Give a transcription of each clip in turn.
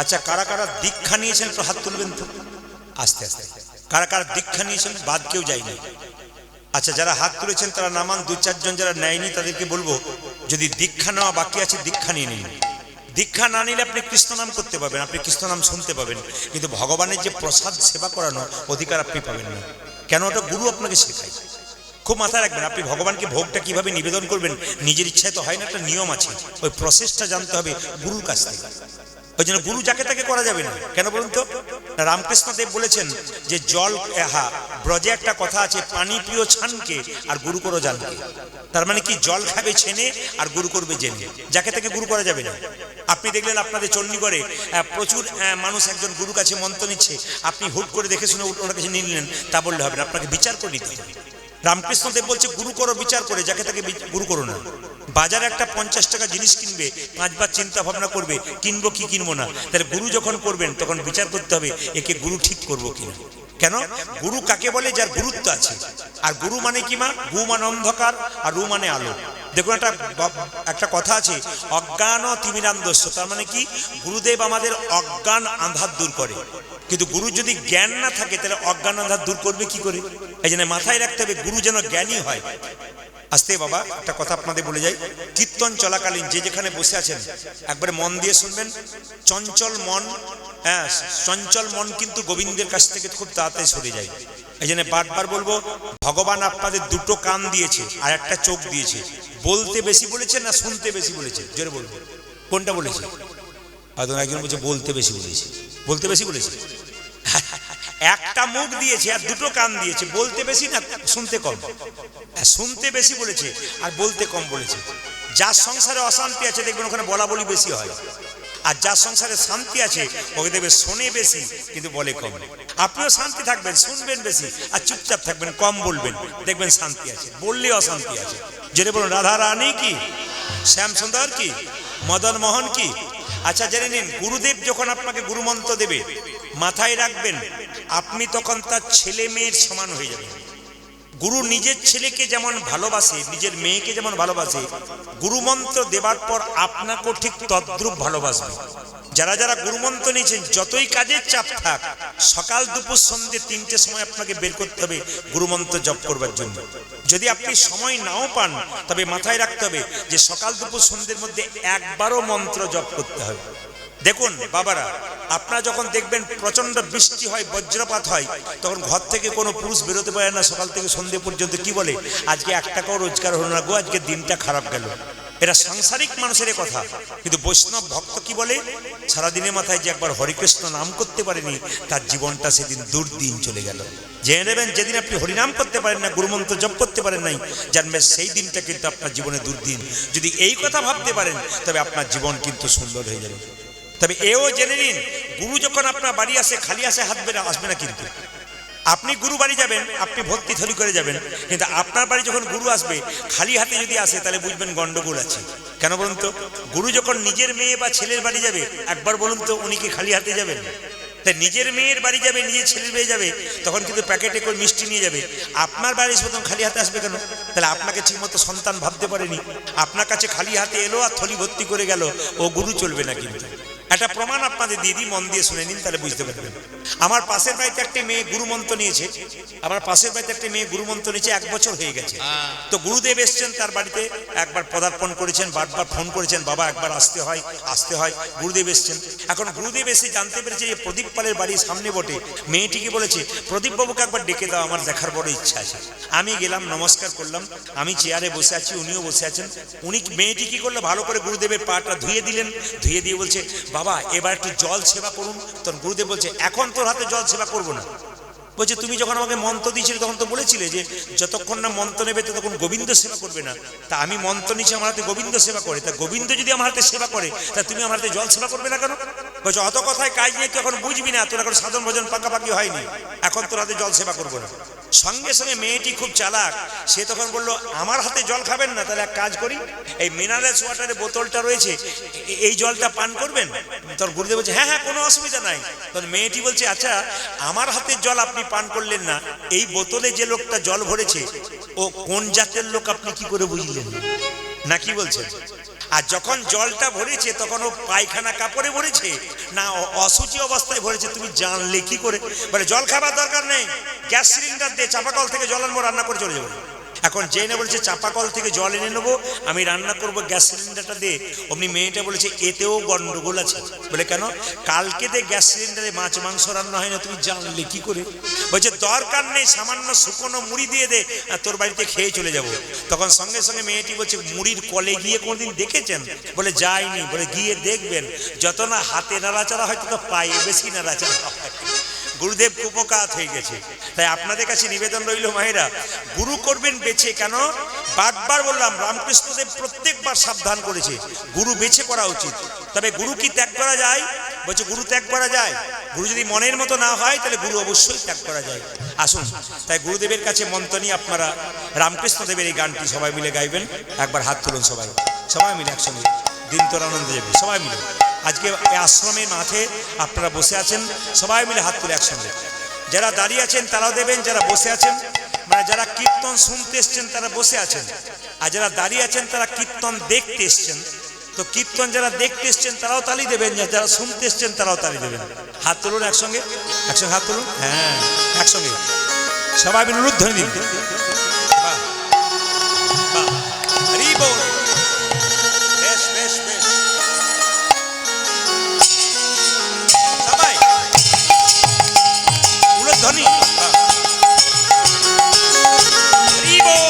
আচ্ছা, কারা কারা দীক্ষা নিয়েছেন একটু হাত তুলবেন তো আস্তে আস্তে। কারা কারা দীক্ষা নিয়েছেন? বাদ কেউ যায়নি। আচ্ছা, যারা হাত তুলেছেন তারা নামান। দু চারজন যারা নেয়নি তাদেরকে বলবো, যদি দীক্ষা নেওয়া বাকি আছে দীক্ষা নিয়ে নিন। দীক্ষা না নিলে আপনি কৃষ্ণ নাম করতে পাবেন, আপনি কৃষ্ণ নাম শুনতে পাবেন, কিন্তু ভগবানের যে প্রসাদ সেবা করানো অধিকার আপনি পাবেন না। কেন? ওটা গুরু আপনাকে শেখায়। খুব মাথায় রাখবেন, আপনি ভগবানকে ভোগটা কিভাবে নিবেদন করবেন নিজের ইচ্ছায় তো হয় না, একটা নিয়ম আছে, ওই প্রসেসটা জানতে হবে গুরুর কাছ থেকে। ওই জন্য গুরু যাকে তাকে করা যাবে না। কেন বলুন তো? রামকৃষ্ণ দেব বলেছেন যে জল ব্রজে একটা কথা আছে, পানি প্রিয় ছানকে আর গুরু করো জানকে। তার মানে কি, জল খাবে ছেনে আর গুরু করবে জেনে। যাকে তাকে গুরু করা যাবে না। আপনি দেখলেন আপনাদের চণ্ডীগড়ে প্রচুর মানুষ একজন গুরু কাছে মন্ত্র নিচ্ছে, আপনি হুট করে দেখে শুনে ওনার কাছে নিয়ে নিলেন, তা বললে হবে না, আপনাকে বিচার করে নিতে হবে। রামকৃষ্ণ দেব বলছে গুরু করো বিচার করে, যাকে তাকে গুরু করো না। বাজারে একটা 50 টাকা জিনিস কিনবে, 5 বার চিন্তা ভাবনা করবে কিনবো কি কিনবো না। তাহলে গুরু যখন করবেন তখন বিচার করতে হবে একে গুরু ঠিক করবো কিনা। কেন? গুরু কাকে বলে? যার গুরুত্ব আছে। আর গুরু মানে কি মা? গু মানে অন্ধকার আর রু মানে আলো। দেখুন, একটা কথা আছে, অজ্ঞান তিমিরান্ধস্য। তার মানে কি, গুরুদেব আমাদের অজ্ঞান আঁধার দূর করে। কিন্তু গুরু যদি জ্ঞান না থাকে তাহলে অজ্ঞান আঁধার দূর করবে কি করে? এই জন্য মাথায় রাখতে হবে গুরু যেন জ্ঞানী হয়। আস্তে বাবা, একটা কথা আপনাদের বলে যাই, কীর্তন চলাকালীন যে যেখানে বসে আছেন একবারে মন দিয়ে শুনবেন। চঞ্চল মন, চঞ্চল মন কিন্তু গোবিন্দের কাছ থেকে খুব তাড়াতাড়ি সরে যায়। এই জন্য বারবার বলবো, ভগবান আপনাদের দুটো কান দিয়েছে আর একটা চোখ দিয়েছে। বলতে বেশি বলেছে না শুনতে বেশি বলেছে? জোরে বলবো, কোনটা বলেছে? হয়তো একজন বলছে বলতে বেশি বলেছে। বলতে বেশি বলেছে। একটা মুখ দিয়েছে আর দুটো কান দিয়েছে, বলতে বেশি না শুনতে কম? শুনতে বেশি বলেছে আর বলতে কম বলেছে। যার সংসারে অশান্তি আছে দেখবেন ওখানে বলা বলি বেশি হয়, আর যার সংসারে শান্তি আছে ওকে দেখবে শোনে বেশি কিন্তু বলে কম। আপনিও শান্তি থাকবেন, শুনবেন বেশি আর চুপচাপ থাকবেন, কম বলবেন, দেখবেন শান্তি আছে। বললে অশান্তি আছে। জেনে বলুন, রাধা রানী কি, শ্যাম সুন্দর কি, মদন মোহন কি। আচ্ছা, জেনে নিন, গুরুদেব যখন আপনাকে গুরুমন্ত্র দেবে মাথায় রাখবেন আপনি তখন তার ছেলে মেয়ের সমান হয়ে যাবেন। গুরু নিজের ছেলেকে যেমন ভালোবাসে, নিজের মেয়েকে যেমন ভালোবাসে, গুরুমন্ত্র দেবার পর আপনাকেও ঠিক তদ্রূপ ভালোবাসবে। যারা যারা গুরুমন্ত্র নিয়েছেন, যতই কাজের চাপ থাক, সকাল দুপুর সন্ধ্যে 3টে সময় আপনাকে বের করতে হবে গুরুমন্ত্র জপ করবার জন্য। যদি আপনি সময় নাও পান তবে মাথায় রাখতে হবে যে সকাল দুপুর সন্ধ্যের মধ্যে একবারও মন্ত্র জপ করতে হবে। দেখুন বাবারা, আপনারা যখন দেখবেন প্রচন্ড বৃষ্টি হয়, বজ্রপাত হয়, তখন ঘর থেকে কোনো পুরুষ বেরোতে পারে না সকাল থেকে সন্ধ্যে পর্যন্ত। কি বলে? আজকে 1 টাকাও রোজগার হলো না গো, আজকে দিনটা খারাপ গেল। এটা সাংসারিক মানুষের কথা। কিন্তু বৈষ্ণব ভক্ত কি বলে? সারাদিনের মাথায় যে একবার হরিকৃষ্ণ নাম করতে পারেনি তার জীবনটা সেদিন দুর্দিন চলে গেল। জেনে নেবেন, যেদিন আপনি হরিনাম করতে পারেন না, গুরুমন্ত্র জপ করতে পারেন নাই, জানবেন সেই দিনটা কিন্তু আপনার জীবনে দুর্দিন। যদি এই কথা ভাবতে পারেন তবে আপনার জীবন কিন্তু সুন্দর হয়ে যাবে। তবে এও জেনে নিন, গুরু যখন আপনার বাড়ি আসে খালি আসে হাত বেড়ে আসবে না। কিন্তু আপনি গুরু বাড়ি যাবেন, আপনি ভক্তি থলি করে যাবেন, কিন্তু আপনার বাড়ি যখন গুরু আসবে খালি হাতে যদি আসে তাহলে বুঝবেন গন্ডগোল আছে। কেন বলুন তো? গুরু যখন নিজের মেয়ে বা ছেলের বাড়ি যাবে, একবার বলুন তো উনি কি খালি হাতে যাবেন? তাই নিজের মেয়ের বাড়ি যাবে, নিজের ছেলের বাড়ি যাবে, তখন কিন্তু প্যাকেটে করে মিষ্টি নিয়ে যাবে। আপনার বাড়ি প্রথম খালি হাতে আসবে কেন? তাহলে আপনাকে ঠিকমতো সন্তান ভাবতে পারেনি, আপনার কাছে খালি হাতে এলো আর থলি ভর্তি করে গেল, ও গুরু চলবে না। কিন্তু একটা প্রমাণ আপনাদের দিয়ে দিই, মন দিয়ে শুনে নিন, তাহলে বুঝতে পারবেন। আমার পাশের বাড়িতে একটা মেয়ে গুরুমন্ত্র নিয়েছে, 1 বছর হয়ে গেছে। তো গুরুদেব এসছেন তার বাড়িতে, একবার পদার্পণ করেছেন, বারবার ফোন করেছেন, বাবা একবার আসতে হয়। গুরুদেব এসছেন। এখন গুরুদেব এসে জানতে পেরেছে যে প্রদীপ পালের বাড়ির সামনে বটে। মেয়েটিকে বলেছে, প্রদীপ বাবুকে একবার ডেকে দাও, আমার দেখার বড় ইচ্ছা আছে। আমি গেলাম, নমস্কার করলাম, আমি চেয়ারে বসে আছি, উনিও বসে আছেন। মেয়েটি কি করলো, ভালো করে গুরুদেবের পাটা ধুয়ে দিলেন, ধুয়ে দিয়ে বলছে, বাবা এবার একটু জল সেবা করুন। তখন গুরুদেব বলছে, এখন তোর হাতে জল সেবা করবো না। বলছে, তুমি যখন আমাকে মন্ত্র দিয়েছিলে তখন তো বলেছিলে যে যতক্ষণ না মন্ত্র নেবে ততক্ষণ গোবিন্দ সেবা করবে না। তা আমি মন্ত্র নিচ্ছি, আমার হাতে গোবিন্দ সেবা করে, তা গোবিন্দ যদি আমার হাতে সেবা করে তা তুমি আমার হাতে জল সেবা করবে না কেন? বলছে, অত কথায় কাজ নেই, তুই এখন বুঝবি না, তোর এখন সাধন ভজন পাকাপাকি হয়নি, এখন তোর হাতে জল সেবা করবো না। সঙ্গে সঙ্গে মেয়েটি খুব চালাক, সে তখন বললো, আমার হাতে জল খাবেন না, তাহলে এক কাজ করি, এই মিনারেলস ওয়াটারের বোতলটা রয়েছে, এই জলটা পান করবেন? তখন গুরুদেব বলছে, হ্যাঁ হ্যাঁ, কোনো অসুবিধা নাই। তখন মেয়েটি বলছে, আচ্ছা আমার হাতের জল আপনি পান করলেন না, এই বোতলে যে লোকটা জল ভরেছে ও কোন জাতের লোক আপনি কি করে বুঝলেন? না কি বলছেন? আর যখন জলটা ভরেছে তখন ও পায়খানা কাপড়ে ভরেছে না অসুচি অবস্থায় ভরেছে তুমি জানলে কি করে? বলে জল খাবার দরকার নেই, গ্যাস সিলিন্ডার দিয়ে চাপাকল থেকে জল আনবো, রান্না করে চলে যাবো। এখন জেনে বলছে চাপাকল থেকে জল এনে নেবো, আমি রান্না করবো গ্যাস সিলিন্ডারটা দিয়ে। অমনি মেয়েটা বলেছে এতেও গন্ডগোল আছে। বলে কেন? কালকে দিয়ে গ্যাস সিলিন্ডারে মাছ মাংস রান্না হয় না, তুমি জানলে কি করে? বলছে দরকার নেই, সামান্য শুকনো মুড়ি দিয়ে দে, তোর বাড়িতে খেয়ে চলে যাব। তখন সঙ্গে সঙ্গে মেয়েটি বলছে মুড়ির কলে গিয়ে কোনোদিন দেখেছেন? বলে যাইনি। বলে গিয়ে দেখবেন, যত না হাতে নাড়াচাড়া হয় তত পায়ে বেশি নাড়াচাড়া হয়। গুরুদেব কুপকাত হয়ে গেছে। তাই আপনাদের কাছে নিবেদন রইল মায়েরা, গুরু করবেন বেছে। কেন? বারবার বললাম, রামকৃষ্ণদেব প্রত্যেকবার সাবধান করেছে গুরু বেছে করা উচিত। তবে গুরু কি ত্যাগ করা যায়? বলছে গুরু ত্যাগ করা যায়। গুরু যদি মনের মতো না হয় তাহলে গুরু অবশ্যই ত্যাগ করা যায়। আসুন তাই গুরুদেবের কাছে মন্ত্র নিয়ে আপনারা রামকৃষ্ণদেবের এই গানটি সবাই মিলে গাইবেন। একবার হাত তুলুন সবাই, সবাই মিলে একসঙ্গে। দিন তোর আনন্দে যাবে, সবাই মিলে। আজকে এই আশ্রমের মাঠে আপনারা বসে আছেন, সবাই মিলে হাত তুলে একসঙ্গে। যারা দাঁড়িয়ে আছেন তারাও দেবেন, যারা বসে আছেন মানে যারা কীর্তন শুনতে এসছেন তারা বসে আছেন, আর যারা দাঁড়িয়ে আছেন তারা কীর্তন দেখতে এসছেন। তো কীর্তন যারা দেখতে এসছেন তারাও তালি দেবেন, যারা শুনতে এসছেন তারাও তালি দেবেন। হাত তুলুন একসঙ্গে, একসঙ্গে হাত তুলুন। হ্যাঁ, একসঙ্গে সবাই মিলে উলুধ্বনি দিন। বাহ বাহ, হরি বল। বেশ বেশ বেশ, সবাই উলুধ্বনি। হরি বল।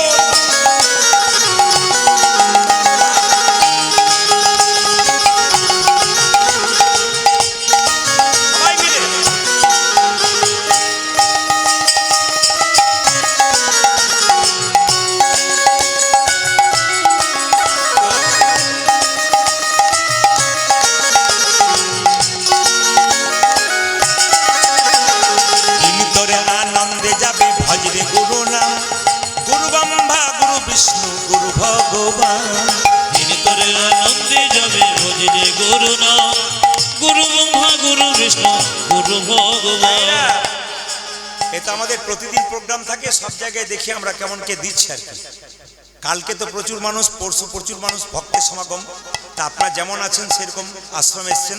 এটা আমাদের প্রতিদিন প্রোগ্রাম থাকে, সব জায়গায় দেখি আমরা কেমন কে দিচ্ছে আর কি। কালকে তো প্রচুর মানুষ, পরশু প্রচুর মানুষ, ভক্তের সমাগম। তা আপনারা যেমন আছেন সেরকম আশ্রমে এসছেন।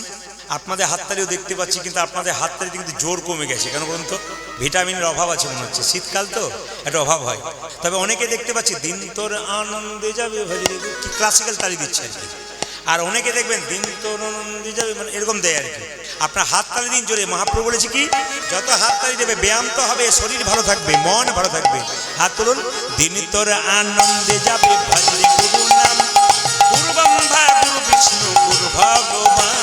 আপনাদের হাততালিও দেখতে পাচ্ছি, কিন্তু আপনাদের হাততালিতে কিন্তু জোর কমে গেছে। কেন বলুন তো? ভিটামিনের অভাব আছে মনে হচ্ছে, শীতকাল তো একটা অভাব হয়। তবে অনেকে দেখতে পাচ্ছি দিন তোর আনন্দে যাবে কি ক্লাসিক্যাল তালি দিচ্ছে আর কি। আর অনেকে দেখবেন দিন তোর আনন্দে যাবে মানে এরকম দেয় আর কি। আপনার হাততালি দিন জোরে। মহাপ্রভু বলেছে কি, যত হাততালি দেবে ব্যায়াম তো হবে, শরীর ভালো থাকবে, মন ভালো থাকবে। হাত তুলুন। দিন তোর আনন্দে যাবে ভজরে গুরু নাম, গুরু ব্রহ্মা গুরু বিষ্ণু গুরু ভগবান।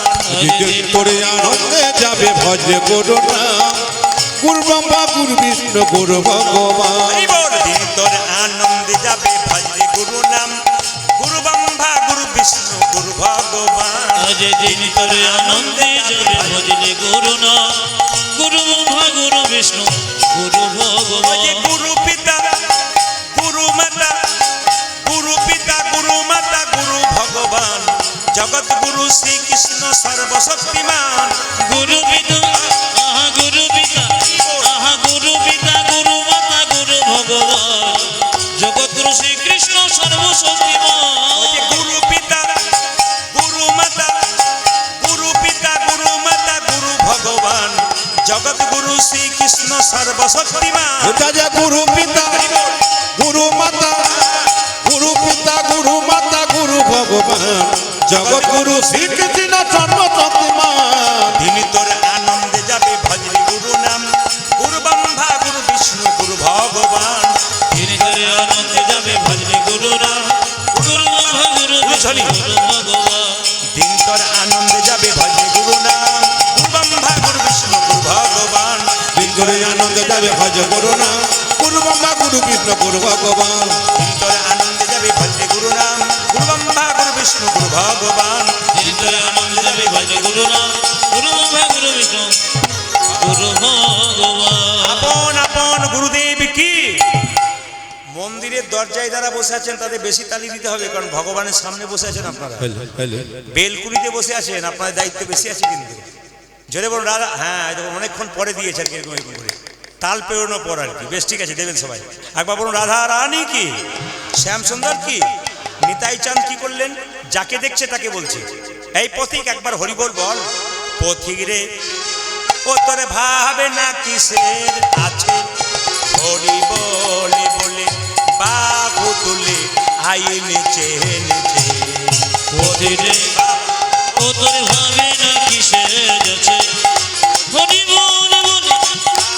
দিন তোর আনন্দে যাবে ভজরে গুরু নাম, গুরু ব্রহ্মা গুরু বিষ্ণু গুরু ভগবান। দিন তোর আনন্দে যাবে ভজরে গুরু নাম, গুরু ব্রহ্মা গুরু বিষ্ণু গুরু ভগবান। দিন তোর আনন্দে যাবে ভজরে গুরু নাম, গুরু ব্রহ্মা গুরু বিষ্ণু গুরু ভগবান। গুরু পিতা গুরু মাতা, গুরু পিতা গুরু মাতা গুরু ভগবান, জগৎ গুরু শ্রীকৃষ্ণ সর্বশক্তিমান। গুরু পিতা আহা গুরু পিতা, আহা গুরু পিতা গুরু মাতা গুরু ভগবান, জগৎ গুরু শ্রীকৃষ্ণ সর্বশক্তিমান। গুরু পিতা গুরু মাতা, গুরু পিতা গুরু মাতা গুরু ভগবান, জগৎ গুরু শ্রীকৃষ্ণ সর্বশক্তিমান। গুরু পিতা গুরু মাতা, গুরু পিতা গুরু মাতা গুরু ভগবান, জগৎ গুরু শ্রীকৃষ্ণ সর্বশক্তিমান। দিন তোর আনন্দে যাবে ভজরে গুরু নাম, গুরু ব্রহ্মা গুরু বিষ্ণু গুরু ভগবান। দিন তোর আনন্দে যাবে ভজরে গুরু নাম, গুরু ব্রহ্মা গুরু বিষ্ণু গুরু ভগবান। দিন তোর আনন্দে যাবে ভজরে গুরু নাম, গুরু ব্রহ্মা গুরু বিষ্ণু গুরু ভগবান। দিন তোর আনন্দে যাবে ভজ গুরু নাম, গুরু ব্রহ্মা গুরু বিষ্ণু গুরু ভগবান। দিন তোর আনন্দে যাবে ভজরে গুরু নাম, গুরু ব্রহ্মা গুরু বিষ্ণু গুরু ভগবান। দিন তোর আনন্দে যাবে ভজরে গুরু নাম, গুরু ব্রহ্মা গুরু বিষ্ণু গুরু ভগবান। আপন আপন গুরুদেব কি। মন্দিরের দরজায় যারা বসে আছেন তাদের বেশি তালি দিতে হবে, কারণ ভগবানের সামনে বসে আছেন আপনারা। বেলকুনিতে বসে আছেন, আপনাদের দায়িত্ব বেশি আছে কিন্তু। জোরে বলুন রাধা। হ্যাঁ, অনেকক্ষণ পরে দিয়েছে আর কি, এরকম এরকম করে তাল পেরোনোর পর আর কি। বেশ ঠিক আছে, দেবেন সবাই। একবার বলুন রাধা রানী কি, শ্যাম সুন্দর কি, নিতাই চাঁদ কি করলেন, যাকে দেখছে তাকে বলছে, এই পথিক একবার হরি বল বল। পথিক রে ও তোরে ভাবে না কিসের আছে, হরি বলে বলে বাহু তুলে আই নেচে নেচে। পথিরে ও তোর ভাবে না কিসের যাচ্ছে, হরি বলে বলে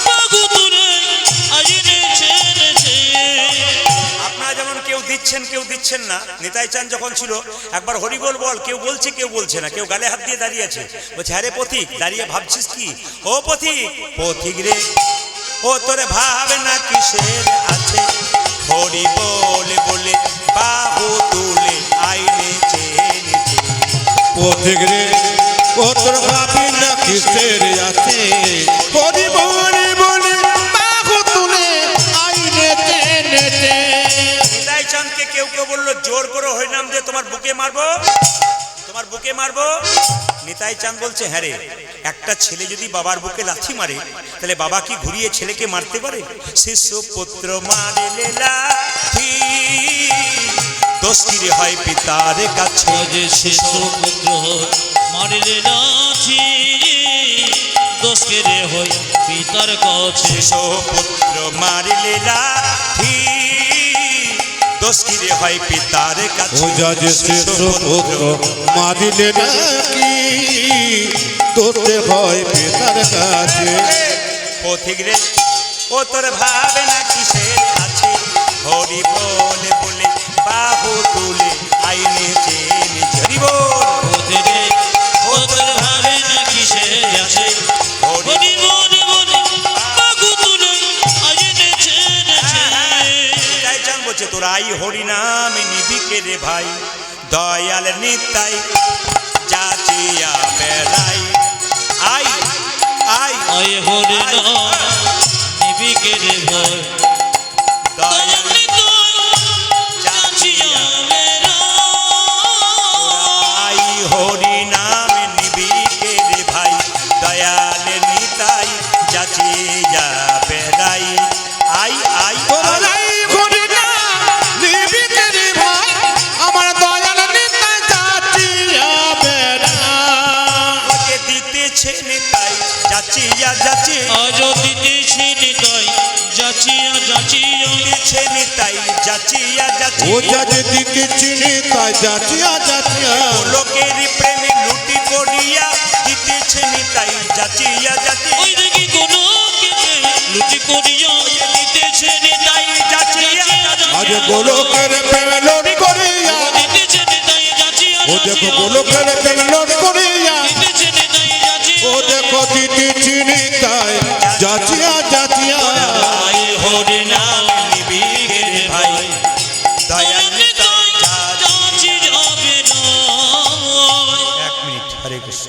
বাহু তুলে আই নেচে নেচে। আপনারা যেমন কেউ দিচ্ছেন কেউ দিচ্ছেন না, নিতাই চাঁদ যখন ছিল একবার হরি বল বল, কেউ বলছে কেউ বলছে না, কেউ গালে হাত দিয়ে দাঁড়িয়ে আছে। বলছে আরে পথিক দাঁড়িয়ে ভাবছিস কি, ও পথিক, পথিক রে ও তোরে ভাবে না কিসের আছে, হরি বলে বলে বাহু তুলে আই নেচে নেচে। পথিক রে ও তোর ভাবি না কিসের আছে, হরি বলে বলে বাহু তুলে আই নেচে নেচে। নিতাই চাঁদকে কেউ কেউ বললো জোর করে হরিনাম দিয়ে তোমার বুকে মারবো, তোমার বুকে মারবো। নিতাই চাঁদ বলছে হ্যাঁ রে, একটা ছেলে যদি বাবার বুকে লাথি মারে তাহলে বাবা কি ঘুরিয়ে ছেলেকে মারতে পারে? শিশু পুত্র মারিলে লাথি, দোষ কি রে হয় পিতার কাছে। যে শিশু পুত্র মারিলে লাঠি, দোষ কে রে হয় পিতার কাছে। শিশু পুত্র মারিলে লাথি, দোষ কি রে হয় পিতার কাছে। ও যা যে শিশু পুত্র মারিলে নাকি তোতে হয় পিতার কাছে। পথিক রে ও তোর ভাবে না কিসের আছে, হরি বলে বলে বাহু তুলে আই নেচে নেচে। হরি বল। পথিরে ও তোর ভাবে না কিসের যাচ্ছে, হরি বলে বলে বাহু তুলে আই নেচে নেচে। নিতাই চাঁদ বলছে তোর আই হরি নাম নিবি কে রে ভাই, দয়াল নিতাই যাচিয়া বেড়াই। আই আই আয় হরি নাম নিবি কে রে ভাই, দয়াল যাচিয়া আই হরি নাম নিবি কে রে ভাই, দয়াল নিতাই যাচিয়া বেড়াই। আই আই আই হরি না নিবি কে রে ভাই, আমার দয়াল নিতাই যাচিয়া বেড়া। ওকে দিতেছে নিতাই যাচিয়া যাচিয়া, আজ দিতেছি নিতাই যাচিয়া যাচিয়া। দিতেছে নিতাই যাচিয়া ও যাচিয়া। যা যে দিকে চিনি তাই যাচিয়া যাচিয়া। লোকের প্রেমে লুটি পড়িয়া দিতেছে নিতাই যাচিয়া যাচিয়া। ওই দেখি কোনো কেটে লুটি করিয়া দিতেছে নিতাই যাচিয়া আজ যাচিয়া। গোলকের প্রেমে লোট করিয়া, দিতেছে নিতাই যাচিয়া ও দেখো যাচিয়া। গোলকের প্রেমে লোট করিয়া, দিতেছে নিতাই যাচিয়া। ও দেখো দিকে চিনি তাই যাচিয়া যাচিয়া। আই হরি নাম নিবি কে রে ভাই, দয়াল নিতাই যাচিয়া। যাচিয়া বেড়ায়। এক মিনিট, হরে কৃষ্ণ।